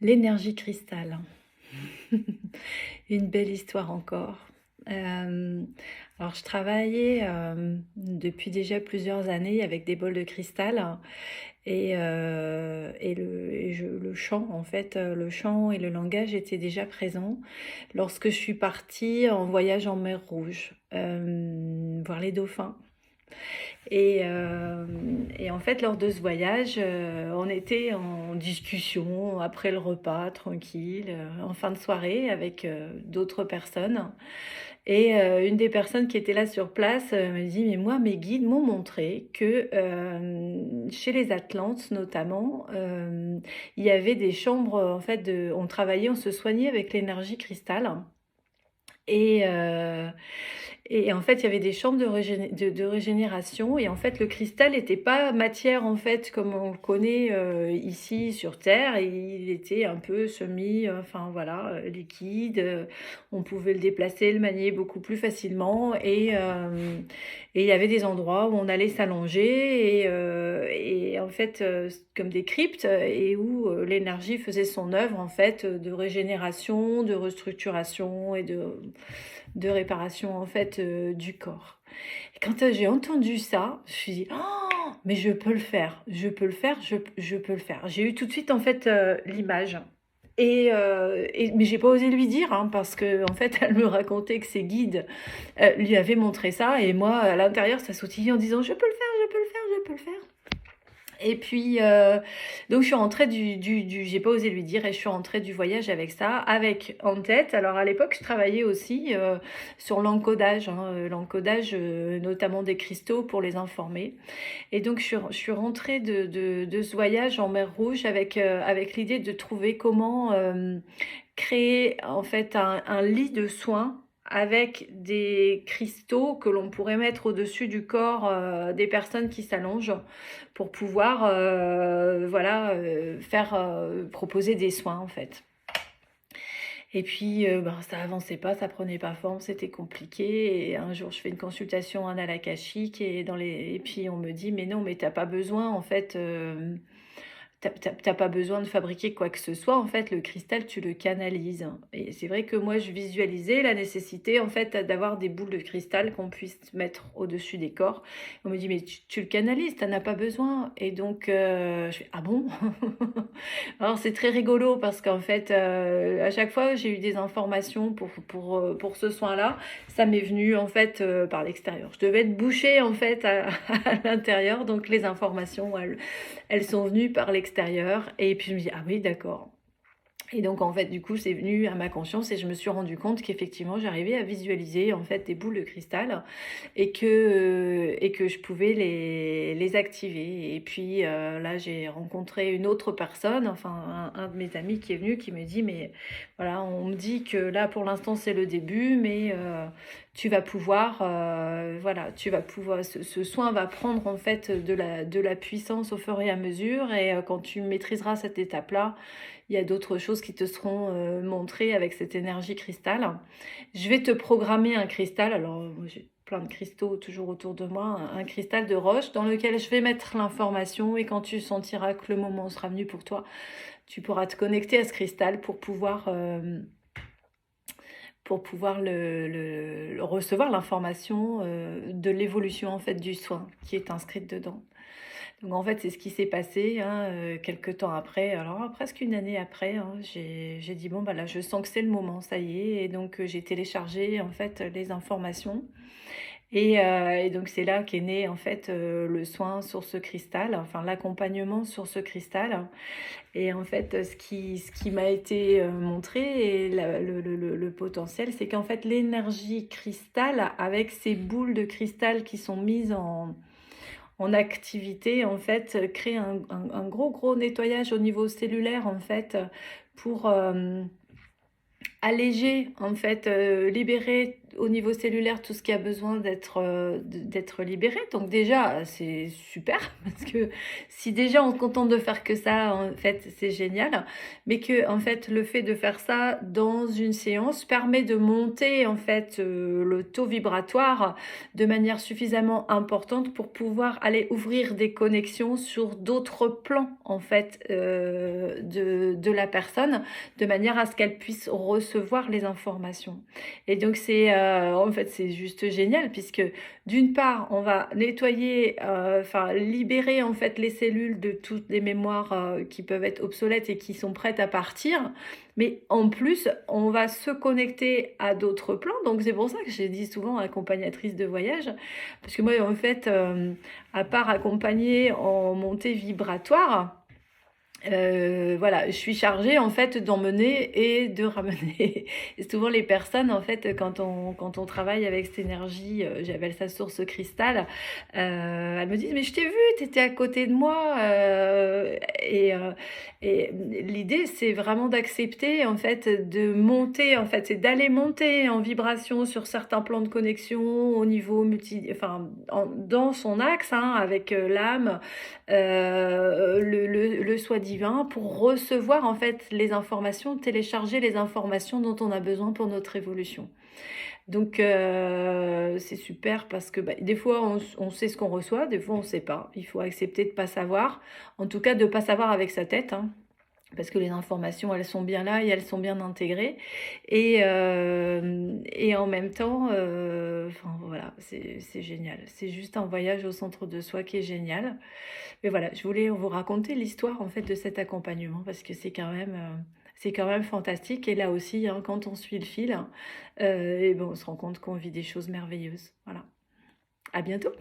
L'énergie cristal. Une belle histoire encore. Hem, alors je travaillais, depuis déjà plusieurs années avec des bols de cristal le chant en fait, le chant et le langage étaient déjà présents lorsque je suis partie en voyage en mer Rouge, voir les dauphins. Et en fait, lors de ce voyage, on était en discussion après le repas, tranquille, en fin de soirée avec, d'autres personnes. Une des personnes qui étaient là sur place, me dit: «Mais moi, mes guides m'ont montré que, chez les Atlantes notamment, il y avait des chambres, en fait, de on travaillait, on se soignait avec l'énergie cristal». Et heu et en fait, il y avait des chambres de régénération et en fait, le cristal était pas matière, en fait, comme on le connaît, ici sur terre. Il était un peu semi, enfin voilà, liquide, on pouvait le déplacer, le manier beaucoup plus facilement et il y avait des endroits où on allait s'allonger et en fait, comme des cryptes et où, l'énergie faisait son œuvre, en fait, de régénération, de restructuration et de réparation en fait, du corps. Et quand, j'ai entendu ça, je me suis dit: «Oh, mais je peux le faire, je peux le faire, je peux le faire». J'ai eu tout de suite en fait, l'image mais j'ai pas osé lui dire, hein, parce que en fait, elle me racontait que ses guides, lui avaient montré ça et moi, à l'intérieur, ça sautillait en disant: «Je peux le faire, je peux le faire, je peux le faire». Et puis, donc je suis rentrée du j'ai pas osé lui dire et je suis rentrée du voyage avec ça, avec en tête alors à l'époque, je travaillais aussi, sur l'encodage, hein, l'encodage, notamment des cristaux pour les informer. Et donc je suis rentrée de ce voyage en mer Rouge avec l'idée de trouver comment, créer en fait un lit de soins avec des cristaux que l'on pourrait mettre au-dessus du corps, des personnes qui s'allongent pour pouvoir, voilà, proposer des soins en fait. Et puis, ben, ça avançait pas, ça prenait pas forme, c'était compliqué et un jour je fais une consultation anal akashique et puis on me dit: «Mais non, mais tu as pas besoin en fait, tu pas besoin de fabriquer quoi que ce soit, en fait, le cristal, tu le canalises». Et c'est vrai que moi, je visualisais la nécessité, en fait, d'avoir des boules de cristal qu'on puisse mettre au-dessus des corps. On me dit: «Mais tu le canalises, tu en as pas besoin». Et donc, je fais: «Ah bon?» Alors c'est très rigolo parce qu'en fait, à chaque fois, j'ai eu des informations pour ce soin-là. Ça m'est venu, en fait, par l'extérieur. Je devais être bouchée, en fait, à à l'intérieur, donc les informations, elles sont venues par l'extérieur et puis je me dis: «Ah oui, d'accord». Et donc en fait, du coup, c'est venu à ma conscience et je me suis rendu compte qu'effectivement, j'arrivais à visualiser, en fait, des boules de cristal et que je pouvais les activer. Et puis, là, j'ai rencontré une autre personne, enfin un de mes amis qui est venu, qui me dit: «Mais voilà, on me dit que là, pour l'instant, c'est le début, mais tu vas pouvoir, voilà, tu vas pouvoir ce soin va prendre, en fait, de la puissance au fur et à mesure et quand tu maîtriseras cette étape-là, il y a d'autres choses qui te seront, montrées avec cette énergie cristal. Je vais te programmer un cristal». Alors, moi j'ai plein de cristaux toujours autour de moi, un cristal de roche dans lequel je vais mettre l'information et quand tu sentiras que le moment sera venu pour toi, tu pourras te connecter à ce cristal pour pouvoir le recevoir l'information, de l'évolution en fait du soin qui est inscrite dedans. Donc en fait, c'est ce qui s'est passé, hein, quelque temps après, alors presque une année après, hein, j'ai dit: «Bon, bah, là, je sens que c'est le moment, ça y est». Et donc j'ai téléchargé, en fait, les informations et donc c'est là qu'est né, en fait, le soin sur ce cristal, enfin l'accompagnement sur ce cristal. Et en fait, ce qui m'a été, montré et la le potentiel, c'est qu'en fait, l'énergie cristal avec ces boules de cristal qui sont mises en activité, en fait, crée un gros, gros nettoyage au niveau cellulaire, en fait, pour, alléger, en fait, libérer au niveau cellulaire tout ce qui a besoin d'être libéré. Donc déjà, c'est super parce que si déjà on se contente de faire que ça, en fait, c'est génial. Mais que en fait, le fait de faire ça dans une séance permet de monter en fait, le taux vibratoire de manière suffisamment importante pour pouvoir aller ouvrir des connexions sur d'autres plans en fait, de la personne, de manière à ce qu'elle puisse recevoir les informations. Et donc en fait, c'est juste génial puisque d'une part, on va nettoyer, enfin libérer en fait les cellules de toutes les mémoires, qui peuvent être obsolètes et qui sont prêtes à partir. Mais en plus, on va se connecter à d'autres plans. Donc c'est pour ça que j'ai dit souvent accompagnatrice de voyage, parce que moi en fait, à part accompagner en montée vibratoire, voilà, je suis chargée en fait d'emmener et de ramener. Et souvent les personnes en fait quand on travaille avec cette énergie, j'appelle ça source cristal, elles me disent: «Mais je t'ai vu, tu étais à côté de moi», et l'idée c'est vraiment d'accepter en fait de monter en fait, c'est d'aller monter en vibration sur certains plans de connexion au niveau enfin dans son axe, hein, avec, l'âme, le soi divin pour recevoir en fait les informations, télécharger les informations dont on a besoin pour notre évolution. Donc c'est super parce que, bah, des fois on sait ce qu'on reçoit, des fois on sait pas. Il faut accepter de pas savoir, en tout cas de pas savoir avec sa tête, hein. Parce que les informations, elles sont bien là et elles sont bien intégrées et en même temps, enfin voilà, c'est génial. C'est juste un voyage au centre de soi qui est génial. Mais voilà, je voulais vous raconter l'histoire en fait de cet accompagnement parce que c'est quand même fantastique et là aussi, hein, quand on suit le fil, et ben, on se rend compte qu'on vit des choses merveilleuses. Voilà. À bientôt.